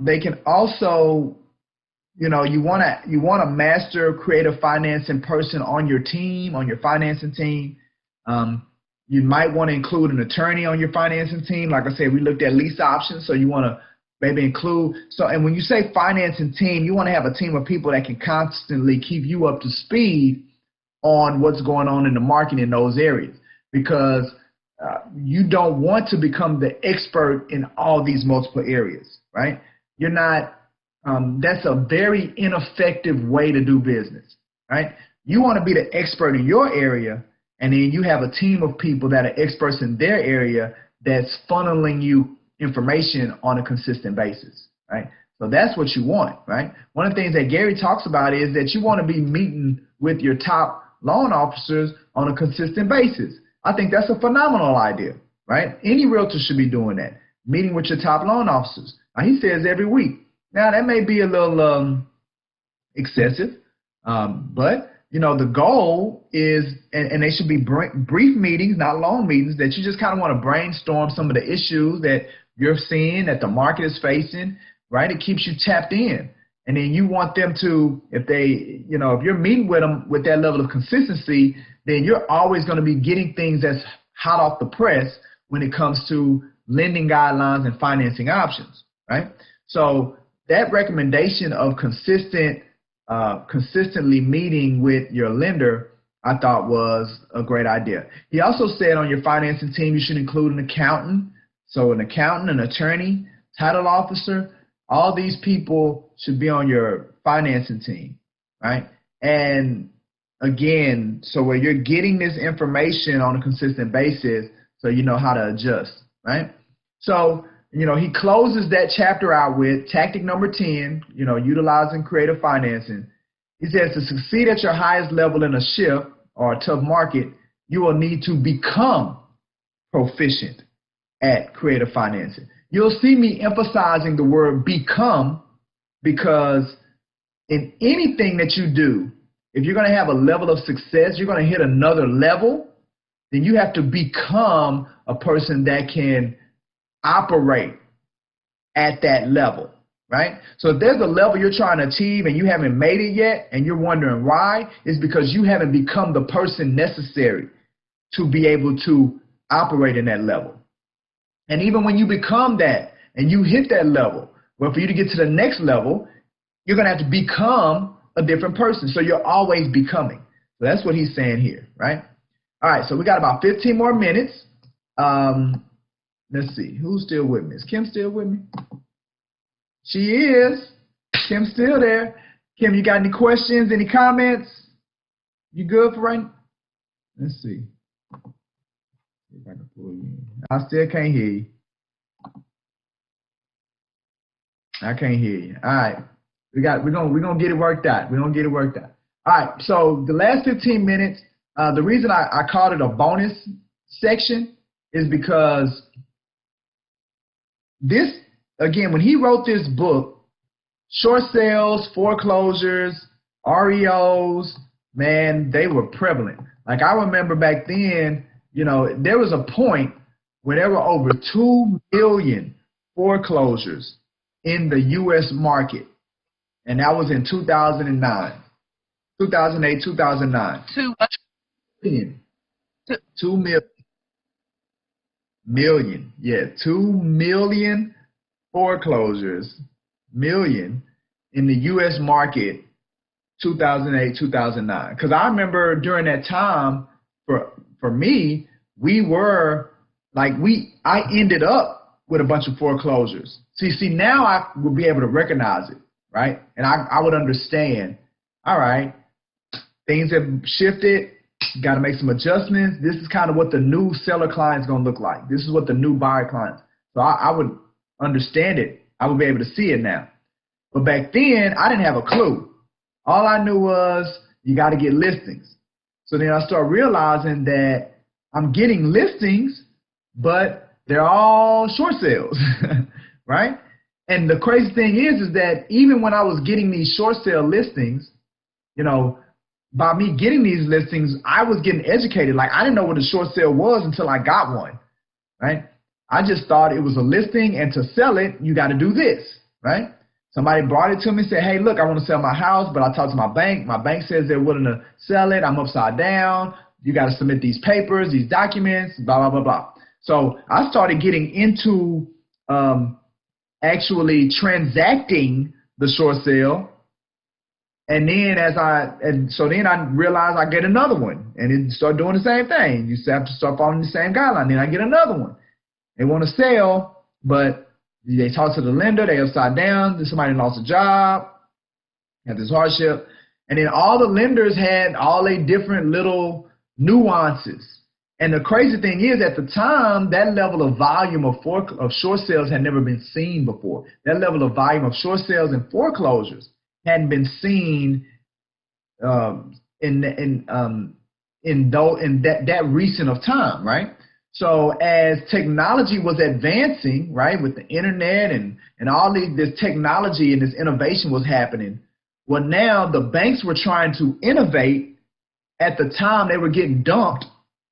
They can also, you know, you want to master creative financing person on your team, on your financing team. You might want to include an attorney on your financing team. Like I said, we looked at lease options, so you want to maybe include. So, and when you say financing team, you want to have a team of people that can constantly keep you up to speed on what's going on in the market in those areas, because you don't want to become the expert in all these multiple areas, right? You're not. That's a very ineffective way to do business, right? You want to be the expert in your area, and then you have a team of people that are experts in their area that's funneling you information on a consistent basis, right? So that's what you want, right? One of the things that Gary talks about is that you want to be meeting with your top loan officers on a consistent basis. I think that's a phenomenal idea, right? Any realtor should be doing that, meeting with your top loan officers. Now, he says every week. Now, that may be a little excessive, but, you know, the goal is, and they should be brief meetings, not long meetings, that you just kind of want to brainstorm some of the issues that you're seeing, that the market is facing, right? It keeps you tapped in. And then you want them to, if you're meeting with them with that level of consistency, then you're always going to be getting things that's hot off the press when it comes to lending guidelines and financing options, right? So that recommendation of consistently meeting with your lender, I thought was a great idea. He also said on your financing team, you should include an accountant. So an accountant, an attorney, title officer, all these people should be on your financing team, right? And again, so where you're getting this information on a consistent basis, so you know how to adjust, right? So, you know, he closes that chapter out with tactic number 10, you know, utilizing creative financing. He says to succeed at your highest level in a shift or a tough market, you will need to become proficient at creative financing. You'll see me emphasizing the word become, because in anything that you do, if you're going to have a level of success, you're going to hit another level, then you have to become a person that can operate at that level, right? So if there's a level you're trying to achieve and you haven't made it yet and you're wondering why, it's because you haven't become the person necessary to be able to operate in that level. And even when you become that and you hit that level, well, for you to get to the next level, you're going to have to become a different person. So you're always becoming. So that's what he's saying here, right? All right, so we got about 15 more minutes. Let's see, who's still with me? Is Kim still with me? She is. Kim's still there. Kim, you got any questions, any comments? You good for right now? Let's see. If I can pull you in. I still can't hear you. I can't hear you. All right. We're gonna get it worked out. We're gonna get it worked out. All right, so the last 15 minutes, the reason I called it a bonus section is because this, again, when he wrote this book, short sales, foreclosures, REOs, man, they were prevalent. Like, I remember back then, you know, there was a point where there were over 2 million foreclosures in the U.S. market. And that was in 2009, 2008, 2009. 2 million. Yeah, 2 million foreclosures, million in the U.S. market, 2008, 2009. Because I remember during that time, for me, we were like, I ended up with a bunch of foreclosures. See, now I will be able to recognize it, right? And I would understand, all right, things have shifted, got to make some adjustments. This is kind of what the new seller client is going to look like. This is what the new buyer client. So I would understand it. I would be able to see it now. But back then, I didn't have a clue. All I knew was you got to get listings. So then I started realizing that I'm getting listings, but they're all short sales, right? And the crazy thing is that even when I was getting these short sale listings, you know, by me getting these listings, I was getting educated. Like, I didn't know what a short sale was until I got one, right? I just thought it was a listing, and to sell it, you got to do this, right? Somebody brought it to me and said, hey, look, I want to sell my house, but I talked to my bank. My bank says they're willing to sell it. I'm upside down. You got to submit these papers, these documents, blah, blah, blah, blah. So I started getting into actually transacting the short sale. And then so then I realized I get another one, and it started doing the same thing. You have to start following the same guideline. Then I get another one. They want to sell, but they talk to the lender, they upside down, then somebody lost a job, had this hardship. And then all the lenders had all their different little nuances. And the crazy thing is, at the time, that level of volume of short sales had never been seen before. That level of volume of short sales and foreclosures hadn't been seen in that recent of time, right? So as technology was advancing, right, with the internet and all this technology and this innovation was happening, well, now the banks were trying to innovate. At the time, they were getting dumped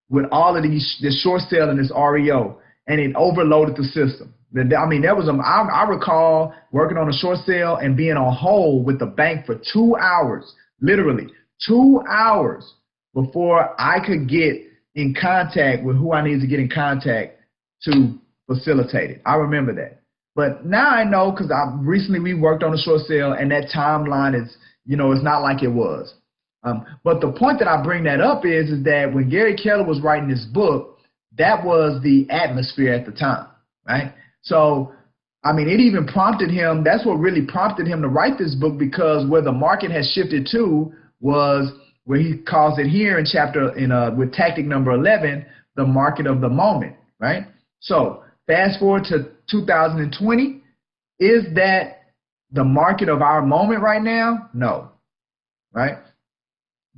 with all of this short sale and this REO, and it overloaded the system. I mean, I recall working on a short sale and being on hold with the bank for 2 hours, literally 2 hours, before I could get in contact with who I needed to get in contact to facilitate it. I remember that. But now I know, because recently we worked on a short sale, and that timeline is, you know, it's not like it was. But the point that I bring that up is that when Gary Keller was writing this book, that was the atmosphere at the time, right? So, I mean, it even prompted him, that's what really prompted him to write this book, because where the market has shifted to was where he calls it here in with tactic number 11, the market of the moment, right? So fast forward to 2020, is that the market of our moment right now? No, right?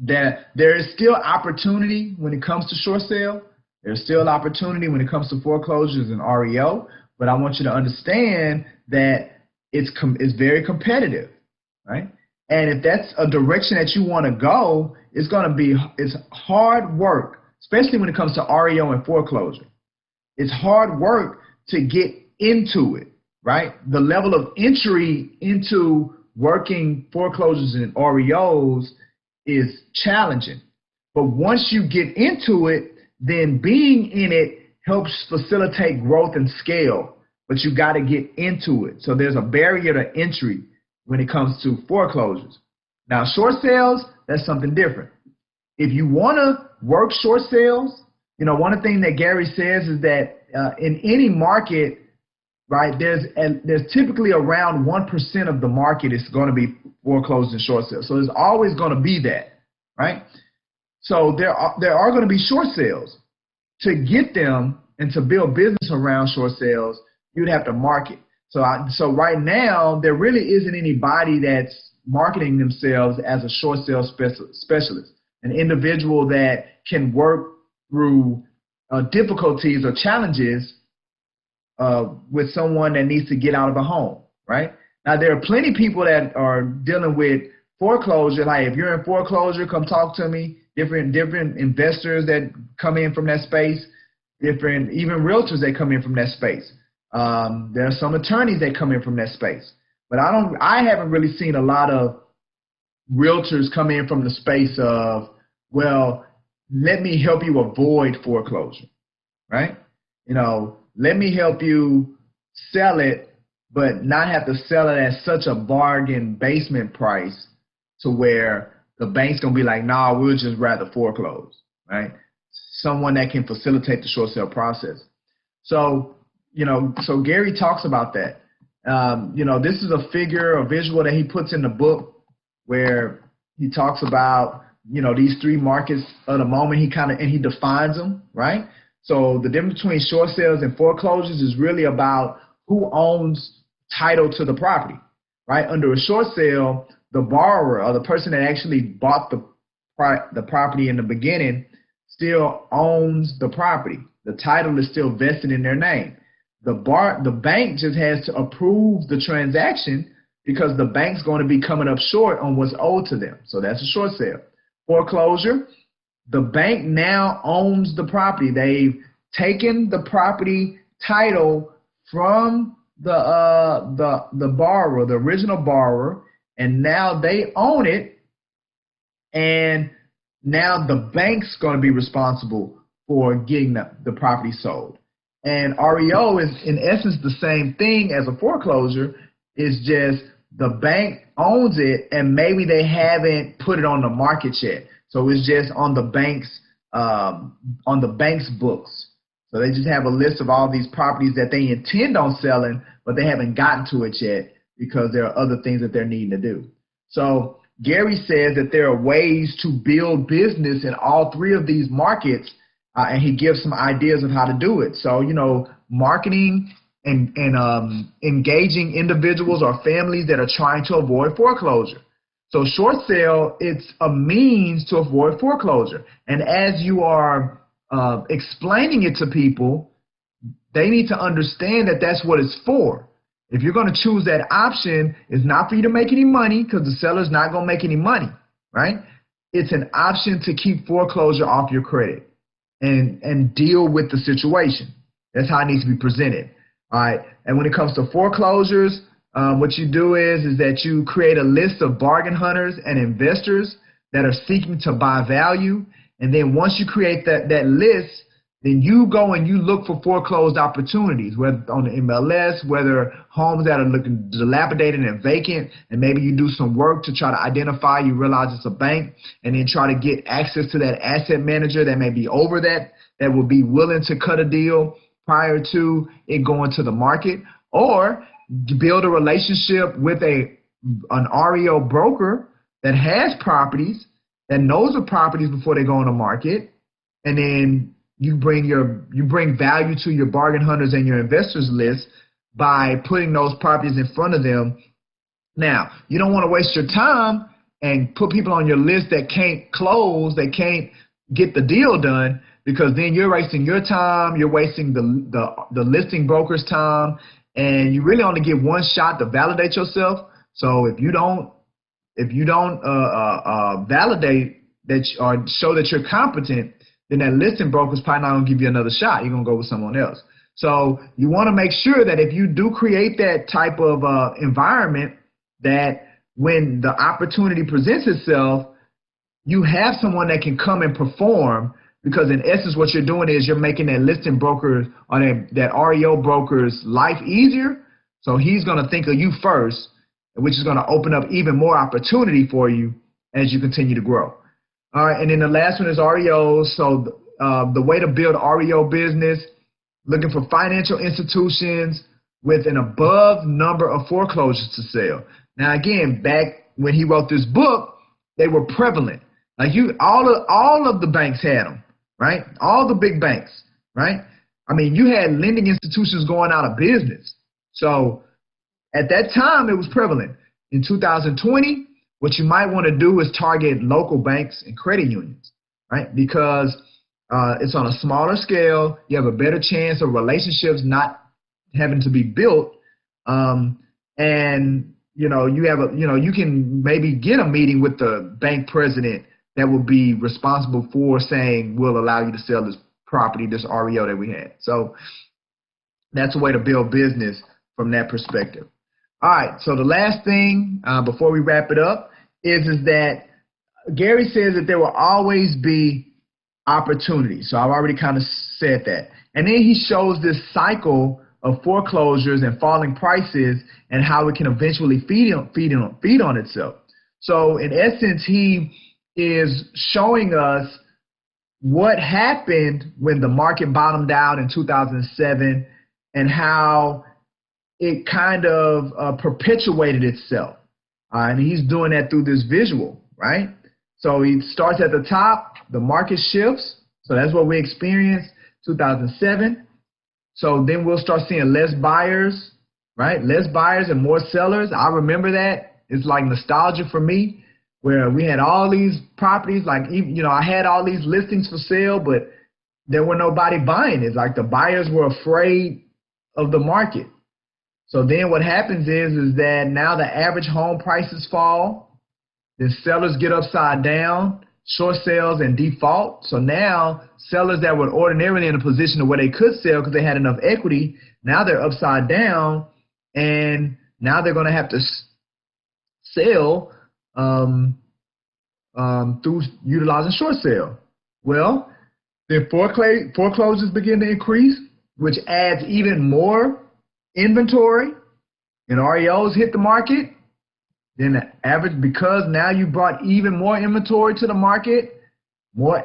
That there is still opportunity when it comes to short sale. There's still opportunity when it comes to foreclosures and REO, but I want you to understand that it's very competitive, right? And if that's a direction that you want to go, it's hard work, especially when it comes to REO and foreclosure. It's hard work to get into it, right? The level of entry into working foreclosures and REOs is challenging. But once you get into it, then being in it helps facilitate growth and scale, but you got to get into it. So there's a barrier to entry when it comes to foreclosures. Now, short sales, that's something different. If you want to work short sales, you know, one of the things that Gary says is that in any market, right, there's typically around 1% of the market is going to be foreclosed and short sales. So there's always going to be that, right? So there are going to be short sales. To get them and to build business around short sales, you'd have to market. So right now, there really isn't anybody that's marketing themselves as a short sales specialist, an individual that can work through difficulties or challenges with someone that needs to get out of a home, right? Now, there are plenty of people that are dealing with foreclosure. Like, if you're in foreclosure, come talk to me. Different investors that come in from that space, even realtors that come in from that space. There are some attorneys that come in from that space. But I haven't really seen a lot of realtors come in from the space of, well, let me help you avoid foreclosure, right? You know, let me help you sell it, but not have to sell it at such a bargain basement price to where the bank's going to be like, nah, we'll just rather foreclose, right? Someone that can facilitate the short sale process. So, you know, so Gary talks about that. You know, this is a visual that he puts in the book where he talks about, you know, these three markets of the moment. And he defines them, right? So the difference between short sales and foreclosures is really about who owns title to the property, right? Under a short sale, the borrower or the person that actually bought the property in the beginning still owns the property. The title is still vested in their name. The bank just has to approve the transaction because the bank's going to be coming up short on what's owed to them. So that's a short sale. Foreclosure, the bank now owns the property. They've taken the property title from the borrower, the original borrower, and now they own it, and now the bank's going to be responsible for getting the property sold. And REO is, in essence, the same thing as a foreclosure. It's just the bank owns it, and maybe they haven't put it on the market yet. So it's just on the bank's books. So they just have a list of all these properties that they intend on selling, but they haven't gotten to it yet, because there are other things that they're needing to do. So Gary says that there are ways to build business in all three of these markets, and he gives some ideas of how to do it. So, you know, marketing and engaging individuals or families that are trying to avoid foreclosure. So short sale, it's a means to avoid foreclosure. And as you are explaining it to people, they need to understand that that's what it's for. If you're going to choose that option, it's not for you to make any money, because the seller's not going to make any money, right? It's an option to keep foreclosure off your credit and deal with the situation. That's how it needs to be presented, all right? And when it comes to foreclosures, what you do is that you create a list of bargain hunters and investors that are seeking to buy value. And then once you create that list, then you go and you look for foreclosed opportunities, whether on the MLS, whether homes that are looking dilapidated and vacant, and maybe you do some work to try to identify, you realize it's a bank, and then try to get access to that asset manager that may be over that will be willing to cut a deal prior to it going to the market, or build a relationship with an REO broker that has properties, that knows the properties before they go on the market, and then you bring value to your bargain hunters and your investors list by putting those properties in front of them. Now, you don't want to waste your time and put people on your list that can't close, that can't, get the deal done, because then you're wasting your time, you're wasting the listing broker's time, and you really only get one shot to validate yourself. So if you don't validate that or show that you're competent, then that listing broker's probably not gonna give you another shot. You're gonna go with someone else. So you want to make sure that if you do create that type of environment, that when the opportunity presents itself, you have someone that can come and perform, because in essence what you're doing is you're making that listing broker or that REO broker's life easier. So he's going to think of you first, which is going to open up even more opportunity for you as you continue to grow. All right, and then the last one is REOs. So the way to build REO business, looking for financial institutions with an above number of foreclosures to sell. Now again, back when he wrote this book, they were prevalent. Like all of the banks had them, right? All the big banks, right? I mean, you had lending institutions going out of business. So at that time, it was prevalent. In 2020, what you might want to do is target local banks and credit unions, right? Because it's on a smaller scale. You have a better chance of relationships not having to be built, and you can maybe get a meeting with the bank president that will be responsible for saying, we'll allow you to sell this property, this REO that we had. So that's a way to build business from that perspective. All right, so the last thing before we wrap it up is that Gary says that there will always be opportunity. So I've already kind of said that. And then he shows this cycle of foreclosures and falling prices and how it can eventually feed on itself. So in essence, he is showing us what happened when the market bottomed out in 2007 and how it kind of perpetuated itself. And he's doing that through this visual, right? So he starts at the top, the market shifts. So that's what we experienced 2007. So then we'll start seeing less buyers, right? Less buyers and more sellers. I remember that. It's like nostalgia for me, where we had all these properties, like, I had all these listings for sale, but there were nobody buying. It's like the buyers were afraid of the market. So then what happens is that now the average home prices fall, then sellers get upside down, short sales and default. So now sellers that were ordinarily in a position where they could sell because they had enough equity, now they're upside down, and now they're going to have to sell through utilizing short sale. Well, then foreclosures begin to increase, which adds even more inventory, and REOs hit the market. Then the average, because now you brought even more inventory to the market, more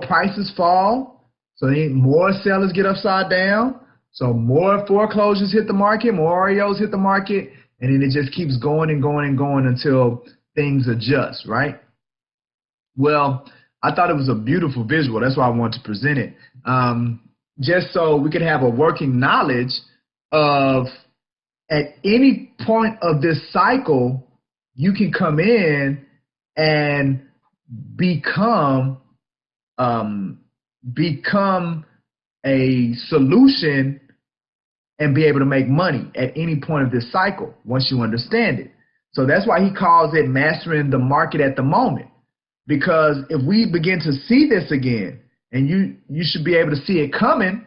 prices fall. So then more sellers get upside down. So more foreclosures hit the market, more REOs hit the market, and then it just keeps going and going and going until things adjust, right? Well, I thought it was a beautiful visual. That's why I wanted to present it. Just so we could have a working knowledge of, at any point of this cycle, you can come in and become a solution and be able to make money at any point of this cycle once you understand it. So that's why he calls it mastering the market at the moment. Because if we begin to see this again, and you should be able to see it coming,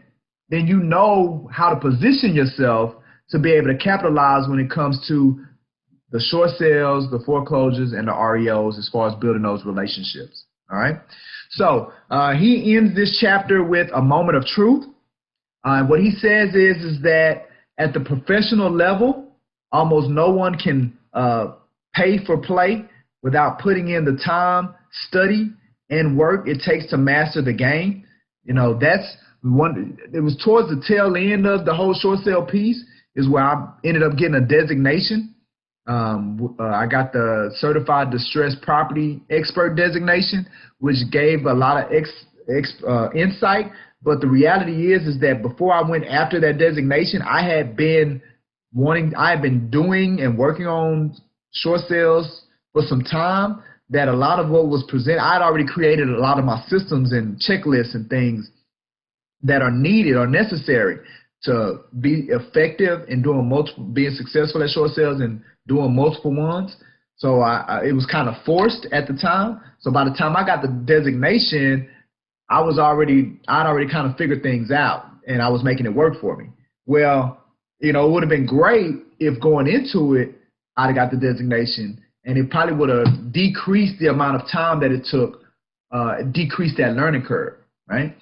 then you know how to position yourself to be able to capitalize when it comes to the short sales, the foreclosures, and the REOs as far as building those relationships. All right. So he ends this chapter with a moment of truth. What he says is that at the professional level, almost no one can pay for play without putting in the time, study, and work it takes to master the game. That's one. It was towards the tail end of the whole short sale piece is where I ended up getting a designation. I got the Certified Distressed Property Expert designation, which gave a lot of insight. But the reality is that before I went after that designation, I had been doing and working on short sales for some time, that a lot of what was presented, I'd already created a lot of my systems and checklists and things that are needed or necessary to be effective in doing multiple, being successful at short sales and doing multiple ones. So it was kind of forced at the time. So by the time I got the designation, I'd already kind of figured things out, and I was making it work for me. Well, you know, it would have been great if going into it, I'd have got the designation, and it probably would have decreased the amount of time that it took, decreased that learning curve, right?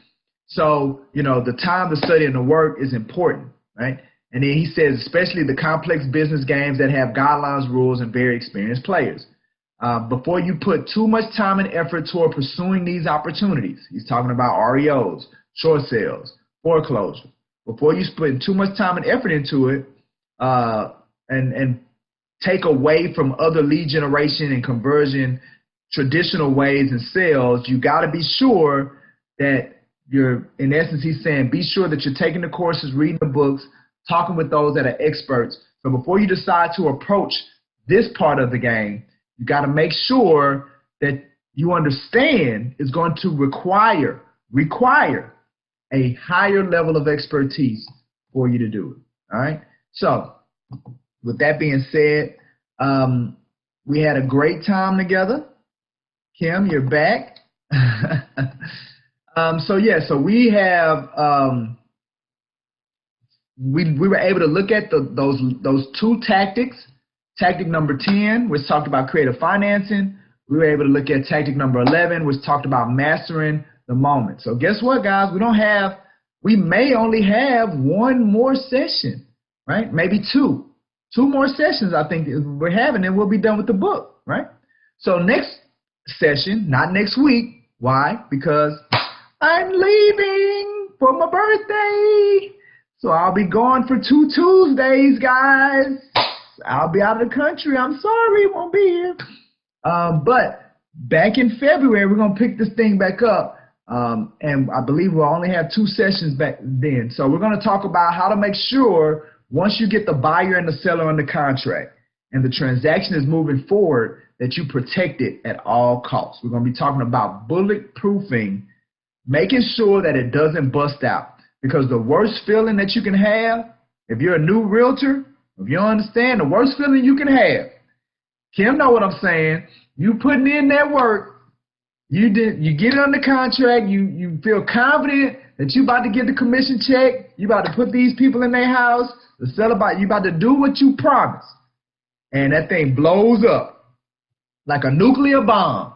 So, you know, the time, the study, and the work is important, right? And then he says, especially the complex business games that have guidelines, rules, and very experienced players. Before you put too much time and effort toward pursuing these opportunities, he's talking about REOs, short sales, foreclosure. Before you put too much time and effort into it, and take away from other lead generation and conversion traditional ways and sales, you got to be sure that you're, in essence, he's saying, be sure that you're taking the courses, reading the books, talking with those that are experts. So before you decide to approach this part of the game, you got to make sure that you understand it's going to require a higher level of expertise for you to do it. All right. So with that being said, we had a great time together. Kim, you're back. So we have we were able to look at those two tactics. Tactic number 10, which talked about creative financing. We were able to look at tactic number 11, which talked about mastering the moment. So guess what, guys? We may only have one more session, right? Maybe two more sessions. I think we're having, and we'll be done with the book, right? So next session, not next week. Why? Because I'm leaving for my birthday. So I'll be gone for 2 Tuesdays, guys. I'll be out of the country. I'm sorry, won't be here. But back in February, we're going to pick this thing back up. And I believe we'll only have 2 sessions back then. So we're going to talk about how to make sure once you get the buyer and the seller under contract and the transaction is moving forward, that you protect it at all costs. We're going to be talking about bulletproofing, making sure that it doesn't bust out. Because the worst feeling that you can have, if you're a new realtor, if you don't understand, the worst feeling you can have, Kim know what I'm saying, you putting in that work, you get it under contract, you feel confident that you about to get the commission check, you about to put these people in their house, the seller you about to do what you promised, and that thing blows up like a nuclear bomb.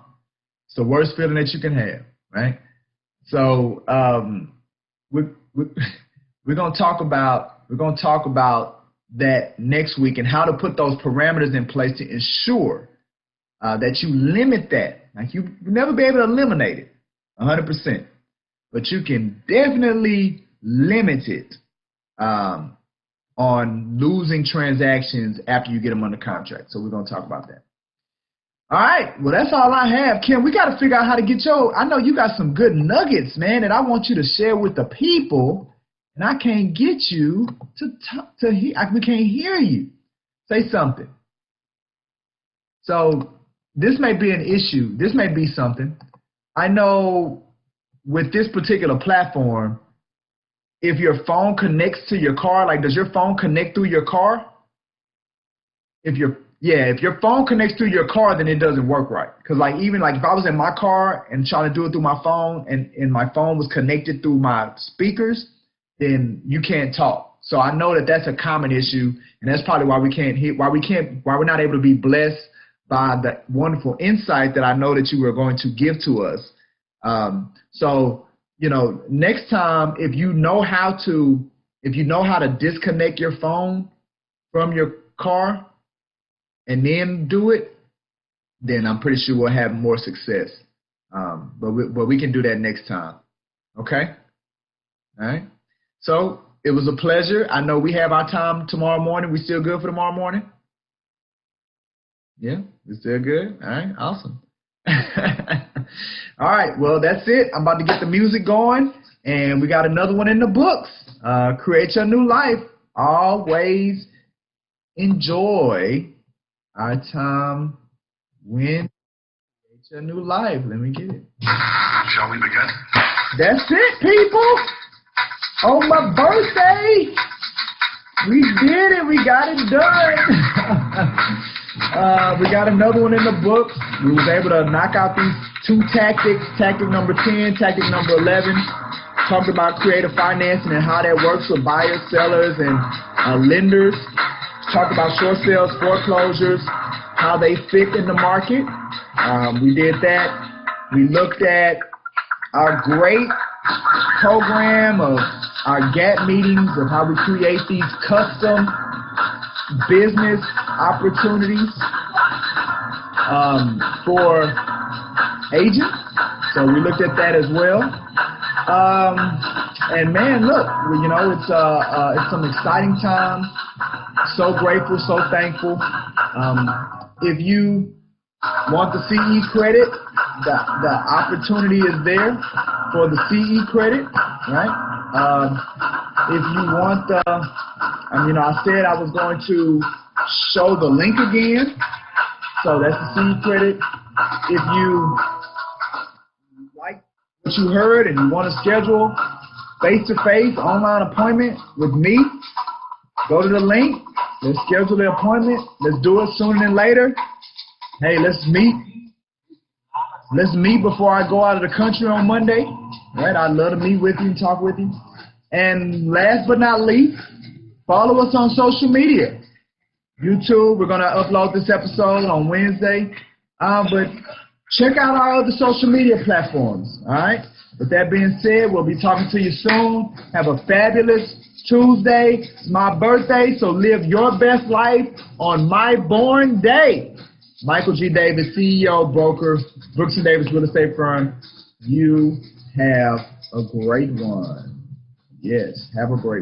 It's the worst feeling that you can have, right? So we're gonna talk about that next week and how to put those parameters in place to ensure that you limit that. Like you'll never be able to eliminate it 100%, but you can definitely limit it on losing transactions after you get them under contract. So we're gonna talk about that. All right, well, that's all I have. Kim, we got to figure out how to get I know you got some good nuggets, man, that I want you to share with the people, and I can't get you to hear. We can't hear you. Say something. So this may be an issue. This may be something. I know with this particular platform, if your phone connects to your car, like does your phone connect through your car? If your phone connects through your car, then it doesn't work right. Because even if I was in my car and trying to do it through my phone and my phone was connected through my speakers, then you can't talk. So I know that that's a common issue, and that's probably why we're not able to be blessed by the wonderful insight that I know that you were going to give to us. So, next time, if you know how to disconnect your phone from your car and then do it, then I'm pretty sure we'll have more success. But we can do that next time. Okay? All right? So it was a pleasure. I know we have our time tomorrow morning. We still good for tomorrow morning? Yeah, we're still good? All right, awesome. All right, well, that's it. I'm about to get the music going, and we got another one in the books. Create Your New Life. Always enjoy our time when A new life. Let me get it. Shall we begin? That's it, people. On my birthday, we did it. We got it done. We got another one in the books. We was able to knock out these 2 tactics. Tactic number 10, tactic number 11. Talked about creative financing and how that works with buyers, sellers, and lenders. Talked about short sales, foreclosures, how they fit in the market. We did that. We looked at our great program of our GAP meetings of how we create these custom business opportunities for agents. So we looked at that as well. And man, look, you know, it's some exciting times. So grateful, so thankful. If you want the CE credit, the opportunity is there for the CE credit, right? If you want the, you know, I said I was going to show the link again. So that's the CE credit. If you like what you heard and you want to schedule face-to-face online appointment with me, go to the link. Let's schedule the appointment. Let's do it sooner than later. Hey, let's meet. Let's meet before I go out of the country on Monday. Right? I'd love to meet with you and talk with you. And last but not least, follow us on social media. YouTube, we're going to upload this episode on Wednesday. But check out our other social media platforms. All right? With that being said, we'll be talking to you soon. Have a fabulous Tuesday. It's my birthday, so live your best life on my born day. Michael G. Davis, CEO, broker, Brooks & Davis Real Estate Firm. You have a great one. Yes, have a great one.